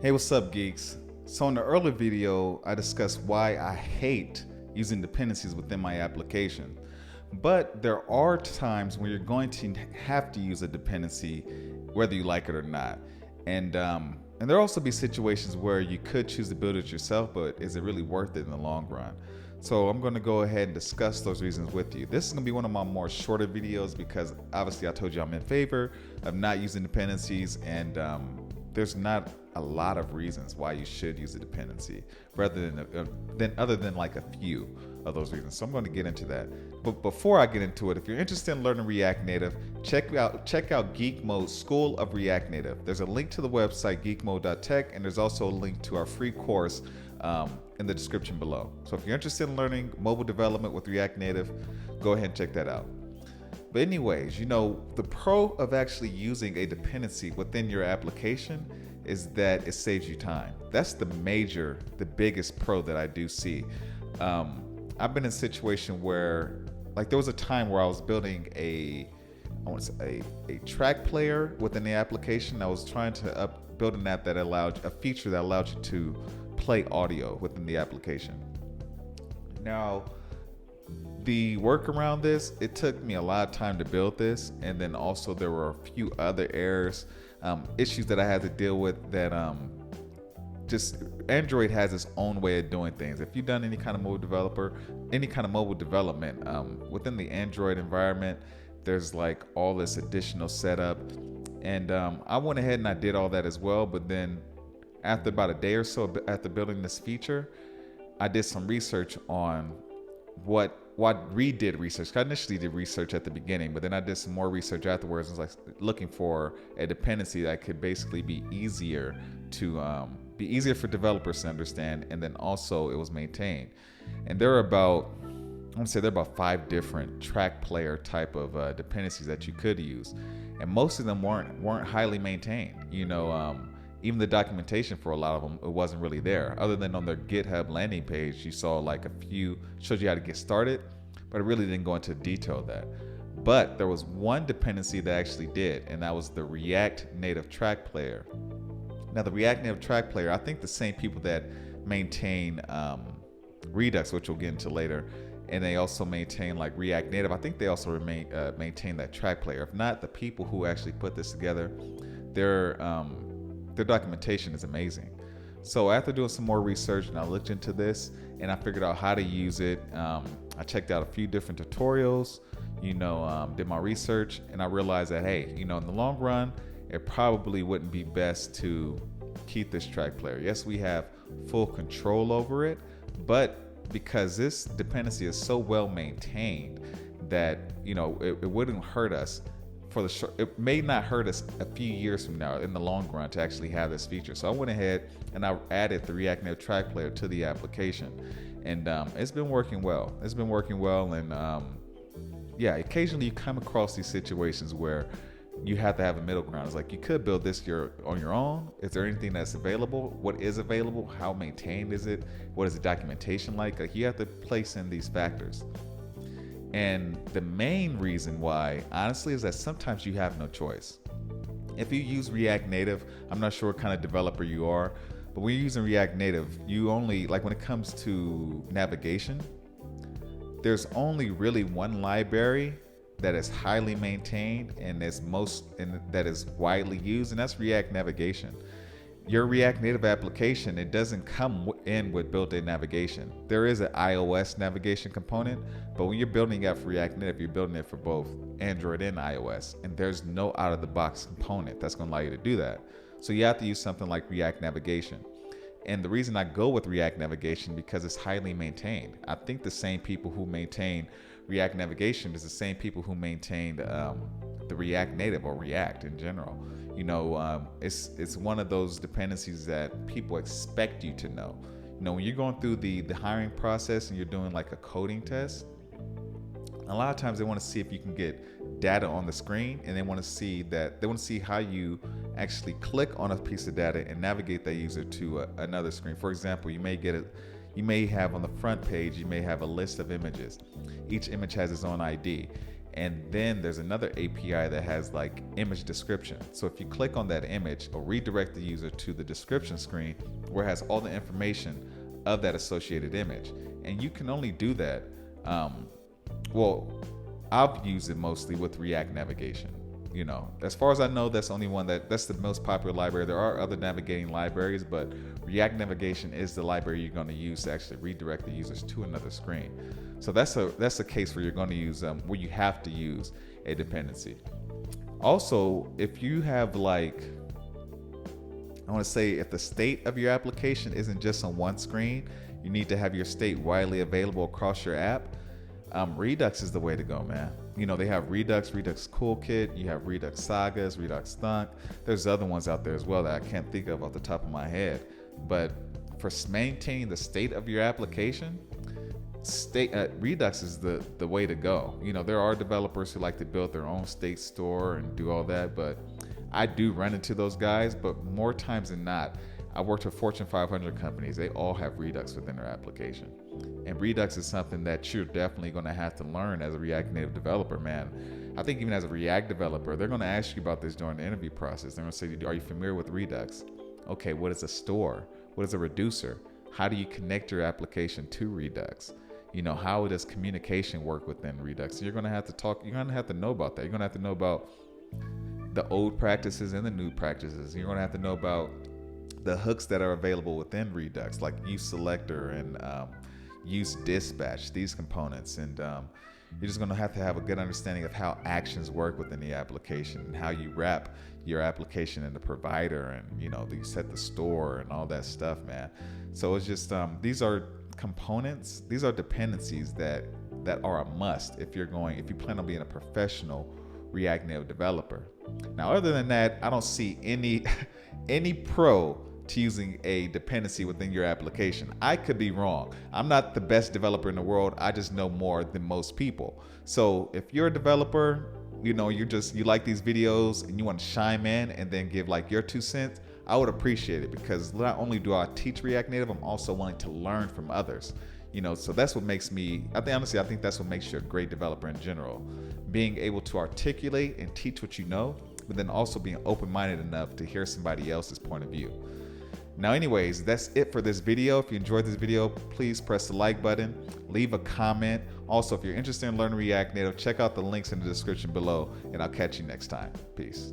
Hey, what's up, geeks? So in the earlier video, I discussed why I hate using dependencies within my application. But there are times when you're going to have to use a dependency, whether you like it or not. And there'll also be situations where you could choose to build it yourself, but is it really worth it in the long run? So I'm going to go ahead and discuss those reasons with you. This is going to be one of my more shorter videos because obviously I told you I'm in favor of not using dependencies, and there's not a lot of reasons why you should use a dependency rather than other than like a few of those reasons. So I'm going to get into that. But before I get into it, if you're interested in learning React Native, check out GeekMODE School of React Native. There's a link to the website geekmode.tech, and there's also a link to our free course in the description below. So if you're interested in learning mobile development with React Native, go ahead and check that out. But anyways, the pro of actually using a dependency within your application is that it saves you time. That's the biggest pro that I do see. I've been in a situation where, like, there was a time where I was building a track player within the application. I was trying to build an app that allowed a feature that allowed you to play audio within the application. Now, the work around this, it took me a lot of time to build this, and then also there were a few other errors, issues that I had to deal with that just Android has its own way of doing things. If you've done any kind of mobile development within the Android environment, there's like all this additional setup, and I went ahead and I did all that as well. But then after about a day or so after building this feature, I did some research on what did research. I initially did research at the beginning, but then I did some more research afterwards. I was like looking for a dependency that could basically be easier for developers to understand, and then also it was maintained. And there are about 5 different track player type of dependencies that you could use, and most of them weren't highly maintained. Even the documentation for a lot of them, it wasn't really there. Other than on their GitHub landing page, you saw like a few, showed you how to get started, but it really didn't go into detail of that. But there was one dependency that actually did, and that was the React Native Track Player. Now, the React Native Track Player, I think the same people that maintain Redux, which we'll get into later, and they also maintain like React Native, I think they also maintain that track player. If not, the people who actually put this together, their documentation is amazing. So after doing some more research, and I looked into this and I figured out how to use it. I checked out a few different tutorials, did my research, and I realized that, hey, in the long run, it probably wouldn't be best to keep this track player. Yes, we have full control over it, but because this dependency is so well maintained that, it wouldn't hurt us. It may not hurt us a few years from now in the long run to actually have this feature. So I went ahead and I added the React Native Track Player to the application, and it's been working well. And occasionally you come across these situations where you have to have a middle ground. It's like you could build this on your own. Is there anything that's available? What is available? How maintained is it? What is the documentation like? You have to place in these factors. And the main reason why, honestly, is that sometimes you have no choice. If you use React Native, I'm not sure what kind of developer you are, but when you're using React Native, you only, like when it comes to navigation, there's only really one library that is highly maintained and that is widely used, and that's React Navigation. Your React Native application, it doesn't come in with built-in navigation. There is an iOS navigation component, but when you're building it for React Native, you're building it for both Android and iOS, and there's no out-of-the-box component that's going to allow you to do that. So you have to use something like React Navigation. And the reason I go with React Navigation because it's highly maintained. I think the same people who maintain React Navigation is the same people who maintained the React Native or React in general. It's one of those dependencies that people expect you to know. When you're going through the hiring process and you're doing like a coding test, a lot of times they want to see if you can get data on the screen, and they want to see how you actually click on a piece of data and navigate that user to another screen. For example, you may have on the front page, you may have a list of images. Each image has its own ID. And then there's another API that has like image description. So if you click on that image, it'll redirect the user to the description screen where it has all the information of that associated image. And you can only do that. Well, I've used it mostly with React navigation. You know, as far as I know, that's only one that's the most popular library. There are other navigating libraries, but React navigation is the library you're going to use to actually redirect the users to another screen. So that's a case where you're going to use where you have to use a dependency. Also, if you have like, I want to say, if the state of your application isn't just on one screen, you need to have your state widely available across your app. Redux is the way to go, man. You know, they have Redux Coolkit, you have Redux Sagas, Redux Thunk. There's other ones out there as well that I can't think of off the top of my head. But for maintaining the state of your application, Redux is the way to go. You know, there are developers who like to build their own state store and do all that, but I do run into those guys. But more times than not, I worked with Fortune 500 companies. They all have Redux within their application. And Redux is something that you're definitely going to have to learn as a React Native developer, man. I think even as a React developer, they're going to ask you about this during the interview process. They're going to say, are you familiar with Redux? Okay, what is a store? What is a reducer? How do you connect your application to Redux? You know, how does communication work within Redux? So you're going to have to talk, you're going to have to know about that. You're going to have to know about the old practices and the new practices. You're going to have to know about the hooks that are available within Redux, like use selector and use dispatch, these components. And you're just going to have a good understanding of how actions work within the application and how you wrap your application in the provider, and you know, you set the store and all that stuff, man. So it's just these are components, these are dependencies that are a must if you plan on being a professional React Native developer. Now, other than that, I don't see any pro to using a dependency within your application. I could be wrong. I'm not the best developer in the world. I just know more than most people. So if you're a developer, you know, you like these videos and you want to chime in and then give like your 2 cents, I would appreciate it, because not only do I teach React Native, I'm also wanting to learn from others. You know, so that's what makes me, I think that's what makes you a great developer in general. Being able to articulate and teach what you know, but then also being open-minded enough to hear somebody else's point of view. Now, anyways, that's it for this video. If you enjoyed this video, please press the like button, leave a comment. Also, if you're interested in learning React Native, check out the links in the description below, and I'll catch you next time. Peace.